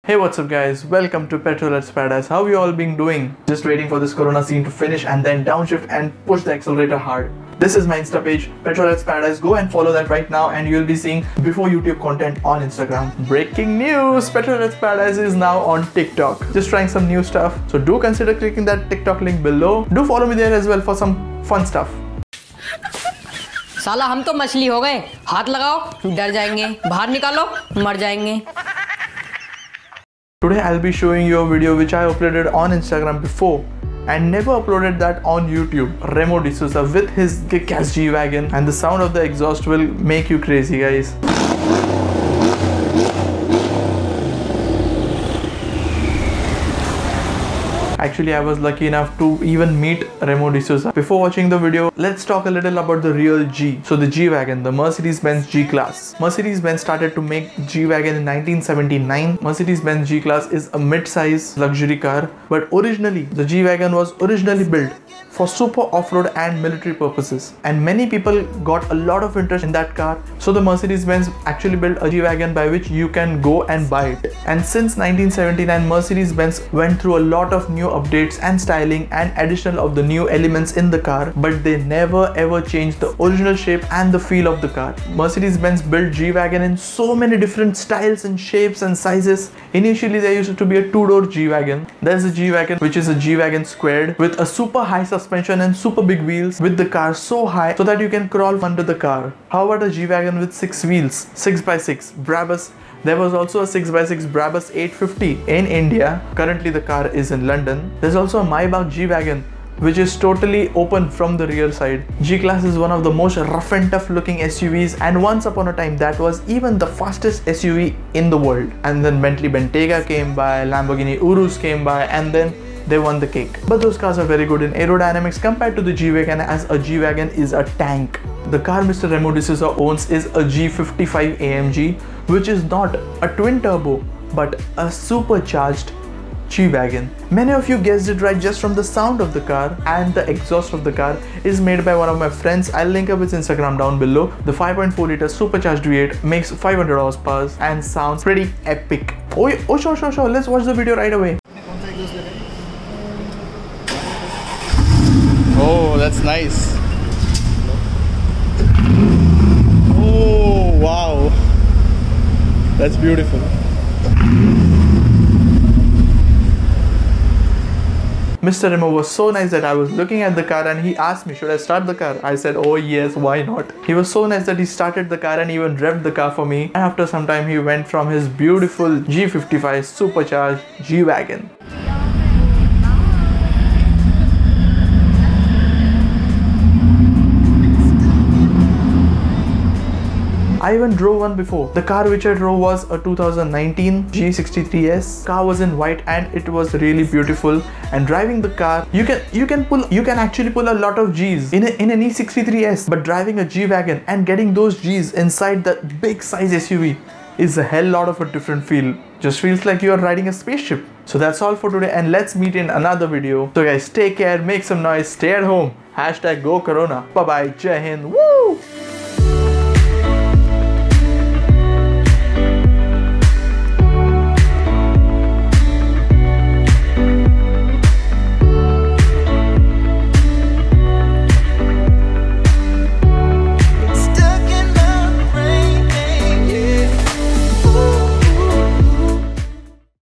Hey, what's up guys, welcome to Petrol at Paradise. How you all been doing? Just waiting for this corona scene to finish and then downshift and push the accelerator hard. This is my Insta page, Petrol at Paradise. Go and follow that right now and you'll be seeing before YouTube content on Instagram. Breaking news, Petrol at Paradise is now on TikTok. Just trying some new stuff. So do consider clicking that TikTok link below. Do follow me there as well for some fun stuff. साला हम तो मछली हो गए, हाथ लगाओ डर जाएंगे, बाहर निकालो मर जाएंगे. Today I'll be showing you a video which I uploaded on Instagram before and never uploaded that on YouTube. Remo with his kick-ass G-Wagon, and the sound of the exhaust will make you crazy, guys. Actually, I was lucky enough to even meet Remo. Before watching the video, let's talk a little about the real G. So the G-Wagon, the Mercedes-Benz G-Class. Mercedes-Benz started to make G-Wagon in 1979. Mercedes-Benz G-Class is a mid-size luxury car, but originally, the G-Wagon was originally built for super off-road and military purposes. And many people got a lot of interest in that car. So the Mercedes-Benz actually built a G-Wagon by which you can go and buy it. And since 1979, Mercedes-Benz went through a lot of new updates and styling and additional of the new elements in the car, but they never ever changed the original shape and the feel of the car. Mercedes-Benz built G-Wagon in so many different styles and shapes and sizes. Initially there used to be a two-door G-Wagon. There's a G-Wagon which is a G-Wagon squared with a super high suspension and super big wheels, with the car so high so that you can crawl under the car. How about a G-Wagon with 6 wheels, 6x6 Brabus? There was also a 6x6 Brabus 850 in India. Currently the car is in London. There's also a Maybach G-Wagon which is totally open from the rear side. G-Class is one of the most rough and tough looking SUVs, and once upon a time that was even the fastest SUV in the world. And then Bentley Bentayga came by, Lamborghini Urus came by, and then they won the cake. But those cars are very good in aerodynamics compared to the G-Wagon, as a G-Wagon is a tank. The car Mr. Remo owns is a G55 AMG, which is not a twin turbo but a supercharged G-Wagon. Many of you guessed it right just from the sound of the car, and the exhaust of the car is made by one of my friends. I'll link up his Instagram down below. The 5.4 liter supercharged V8 makes 500 horsepower and sounds pretty epic. Oh sure, let's watch the video right away. Oh, that's nice. Oh, wow. That's beautiful. Mr. Remo was so nice that I was looking at the car and he asked me, should I start the car? I said, oh yes, why not? He was so nice that he started the car and even revved the car for me. And after some time, he went from his beautiful G55 supercharged G-Wagon. I even drove one before. The car which I drove was a 2019 G63S. Car was in white and it was really beautiful. And driving the car, you can actually pull a lot of G's in an E63S. But driving a G-Wagon and getting those G's inside that big size SUV is a hell lot of a different feel. Just feels like you are riding a spaceship. So that's all for today, and let's meet in another video. So guys, take care, make some noise, stay at home. #GoCorona. Bye bye. Jai Hind. Woo!